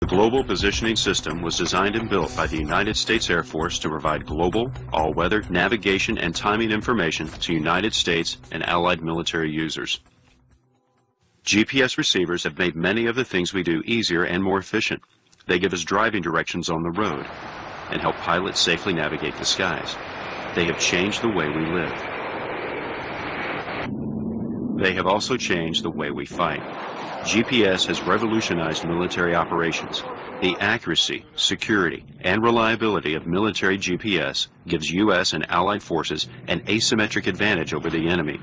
The Global Positioning System was designed and built by the United States Air Force to provide global, all-weather navigation and timing information to United States and allied military users. GPS receivers have made many of the things we do easier and more efficient. They give us driving directions on the road and help pilots safely navigate the skies. They have changed the way we live. They have also changed the way we fight. GPS has revolutionized military operations. The accuracy, security, and reliability of military GPS gives U.S. and allied forces an asymmetric advantage over the enemy.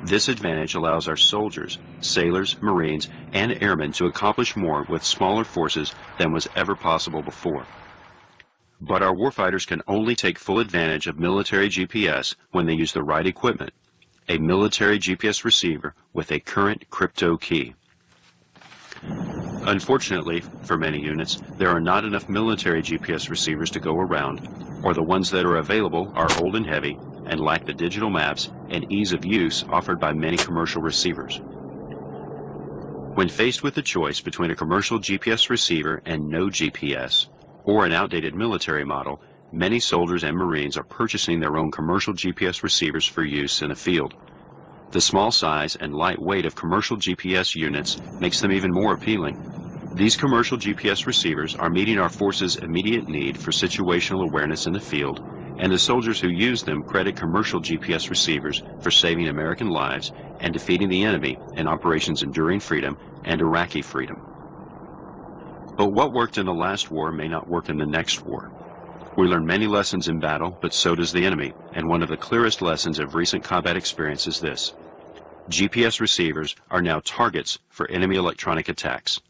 This advantage allows our soldiers, sailors, Marines, and airmen to accomplish more with smaller forces than was ever possible before. But our warfighters can only take full advantage of military GPS when they use the right equipment, a military GPS receiver with a current crypto key. Unfortunately, for many units, there are not enough military GPS receivers to go around, or the ones that are available are old and heavy and lack the digital maps and ease of use offered by many commercial receivers. When faced with the choice between a commercial GPS receiver and no GPS, or an outdated military model, many soldiers and Marines are purchasing their own commercial GPS receivers for use in the field. The small size and light weight of commercial GPS units makes them even more appealing. These commercial GPS receivers are meeting our forces' immediate need for situational awareness in the field, and the soldiers who use them credit commercial GPS receivers for saving American lives and defeating the enemy in Operations Enduring Freedom and Iraqi Freedom. But what worked in the last war may not work in the next war. We learn many lessons in battle, but so does the enemy, and one of the clearest lessons of recent combat experience is this. GPS receivers are now targets for enemy electronic attacks.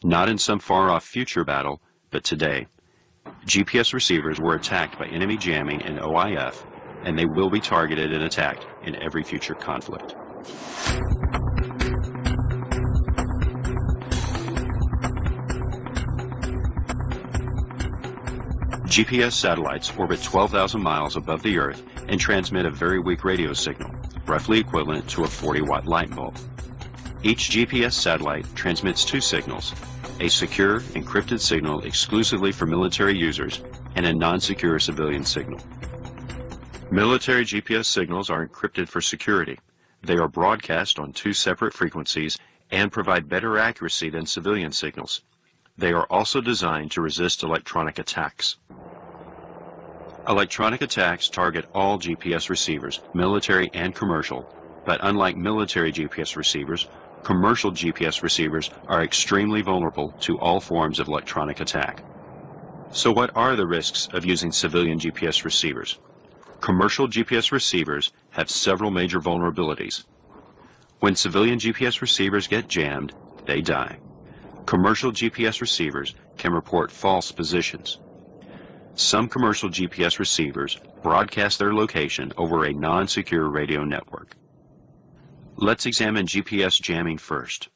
Not in some far-off future battle, but today. GPS receivers were attacked by enemy jamming in OIF, and they will be targeted and attacked in every future conflict. GPS satellites orbit 12,000 miles above the Earth and transmit a very weak radio signal, roughly equivalent to a 40-watt light bulb. Each GPS satellite transmits two signals, a secure, encrypted signal exclusively for military users and a non-secure civilian signal. Military GPS signals are encrypted for security. They are broadcast on two separate frequencies and provide better accuracy than civilian signals. They are also designed to resist electronic attacks. Electronic attacks target all GPS receivers, military and commercial, but unlike military GPS receivers, commercial GPS receivers are extremely vulnerable to all forms of electronic attack. So what are the risks of using civilian GPS receivers? Commercial GPS receivers have several major vulnerabilities. When civilian GPS receivers get jammed, they die. Commercial GPS receivers can report false positions. Some commercial GPS receivers broadcast their location over a non-secure radio network. Let's examine GPS jamming first.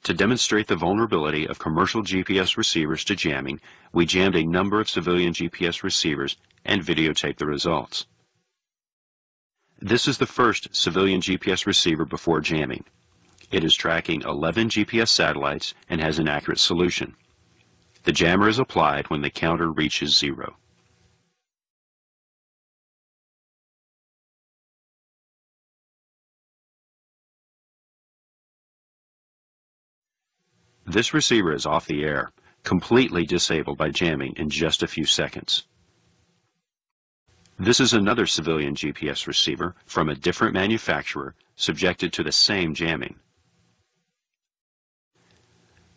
To demonstrate the vulnerability of commercial GPS receivers to jamming, we jammed a number of civilian GPS receivers and videotaped the results. This is the first civilian GPS receiver before jamming. It is tracking 11 GPS satellites and has an accurate solution. The jammer is applied when the counter reaches 0. This receiver is off the air, completely disabled by jamming in just a few seconds. This is another civilian GPS receiver from a different manufacturer subjected to the same jamming.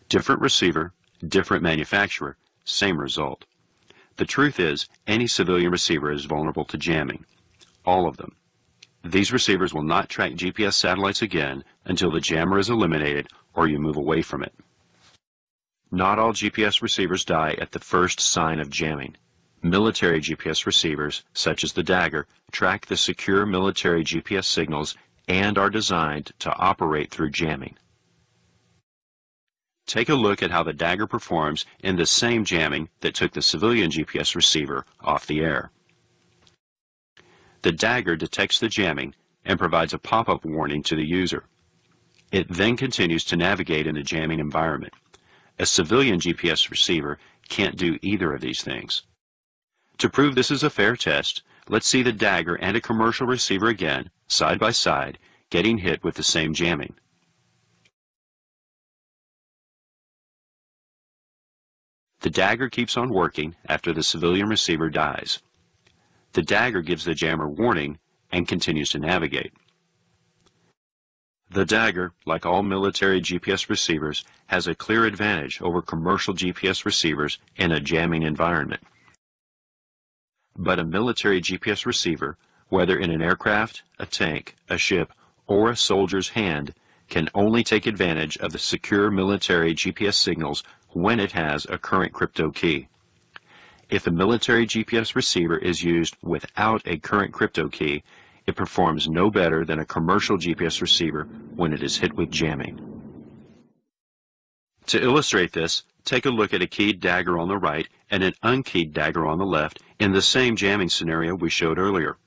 Different receiver, different manufacturer, same result. The truth is, any civilian receiver is vulnerable to jamming. All of them. These receivers will not track GPS satellites again until the jammer is eliminated or you move away from it. Not all GPS receivers die at the first sign of jamming. Military GPS receivers, such as the Dagger, track the secure military GPS signals and are designed to operate through jamming. Take a look at how the Dagger performs in the same jamming that took the civilian GPS receiver off the air. The Dagger detects the jamming and provides a pop-up warning to the user. It then continues to navigate in the jamming environment. A civilian GPS receiver can't do either of these things. To prove this is a fair test, let's see the Dagger and a commercial receiver again, side by side, getting hit with the same jamming. The Dagger keeps on working after the civilian receiver dies. The Dagger gives the jammer warning and continues to navigate. The Dagger, like all military GPS receivers, has a clear advantage over commercial GPS receivers in a jamming environment. But a military GPS receiver, whether in an aircraft, a tank, a ship, or a soldier's hand, can only take advantage of the secure military GPS signals when it has a current crypto key. If a military GPS receiver is used without a current crypto key, it performs no better than a commercial GPS receiver when it is hit with jamming. To illustrate this, take a look at a keyed Dagger on the right and an unkeyed Dagger on the left in the same jamming scenario we showed earlier.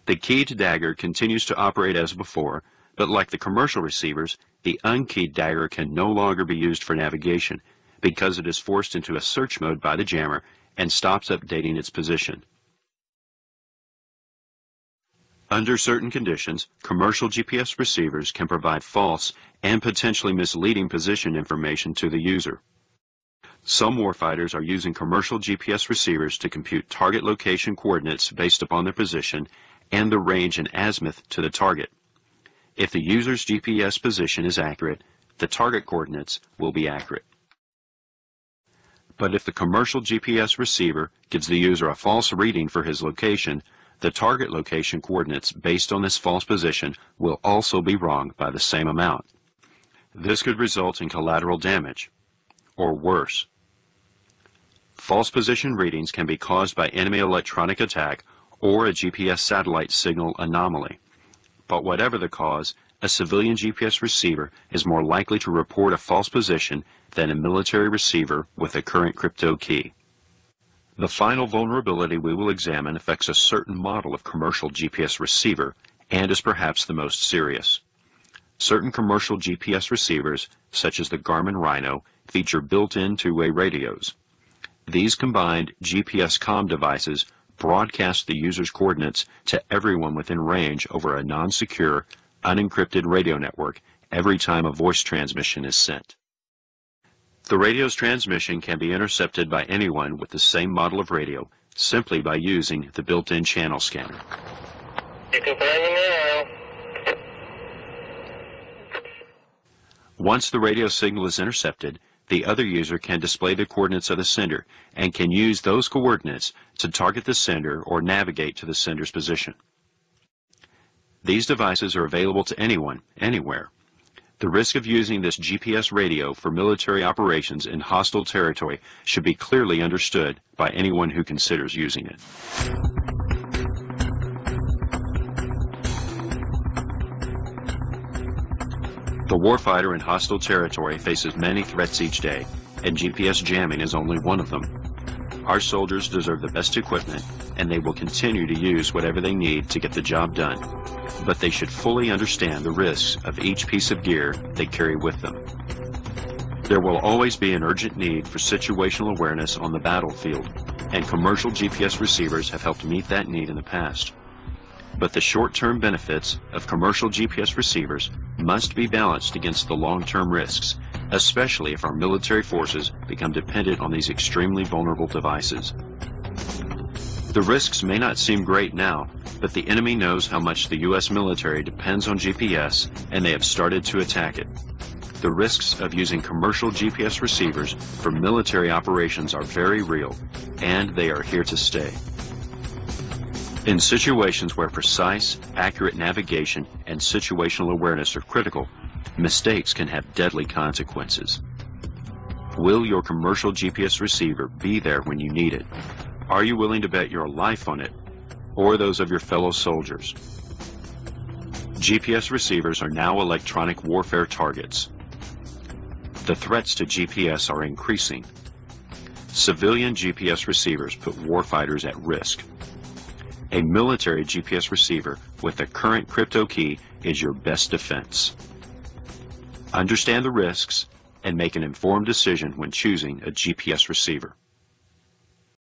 The keyed Dagger continues to operate as before, but like the commercial receivers, the unkeyed Dagger can no longer be used for navigation because it is forced into a search mode by the jammer and stops updating its position. Under certain conditions, commercial GPS receivers can provide false and potentially misleading position information to the user. Some warfighters are using commercial GPS receivers to compute target location coordinates based upon their position and the range and azimuth to the target. If the user's GPS position is accurate, the target coordinates will be accurate. But if the commercial GPS receiver gives the user a false reading for his location, the target location coordinates based on this false position will also be wrong by the same amount. This could result in collateral damage, or worse. False position readings can be caused by enemy electronic attack or a GPS satellite signal anomaly. But whatever the cause, a civilian GPS receiver is more likely to report a false position than a military receiver with a current crypto key. The final vulnerability we will examine affects a certain model of commercial GPS receiver and is perhaps the most serious. Certain commercial GPS receivers, such as the Garmin Rhino, feature built-in two-way radios. These combined GPS comm devices broadcast the user's coordinates to everyone within range over a non-secure, unencrypted radio network every time a voice transmission is sent. The radio's transmission can be intercepted by anyone with the same model of radio simply by using the built-in channel scanner. Once the radio signal is intercepted, the other user can display the coordinates of the sender and can use those coordinates to target the sender or navigate to the sender's position. These devices are available to anyone, anywhere. The risk of using this GPS radio for military operations in hostile territory should be clearly understood by anyone who considers using it. The warfighter in hostile territory faces many threats each day, and GPS jamming is only one of them. Our soldiers deserve the best equipment, and they will continue to use whatever they need to get the job done. But they should fully understand the risks of each piece of gear they carry with them. There will always be an urgent need for situational awareness on the battlefield, and commercial GPS receivers have helped meet that need in the past. But the short-term benefits of commercial GPS receivers must be balanced against the long-term risks, especially if our military forces become dependent on these extremely vulnerable devices. The risks may not seem great now, but the enemy knows how much the U.S. military depends on GPS, and they have started to attack it. The risks of using commercial GPS receivers for military operations are very real, and they are here to stay. In situations where precise, accurate navigation and situational awareness are critical, mistakes can have deadly consequences. Will your commercial GPS receiver be there when you need it? Are you willing to bet your life on it, or those of your fellow soldiers? GPS receivers are now electronic warfare targets. The threats to GPS are increasing. Civilian GPS receivers put warfighters at risk. A military GPS receiver with a current crypto key is your best defense. Understand the risks, and make an informed decision when choosing a GPS receiver.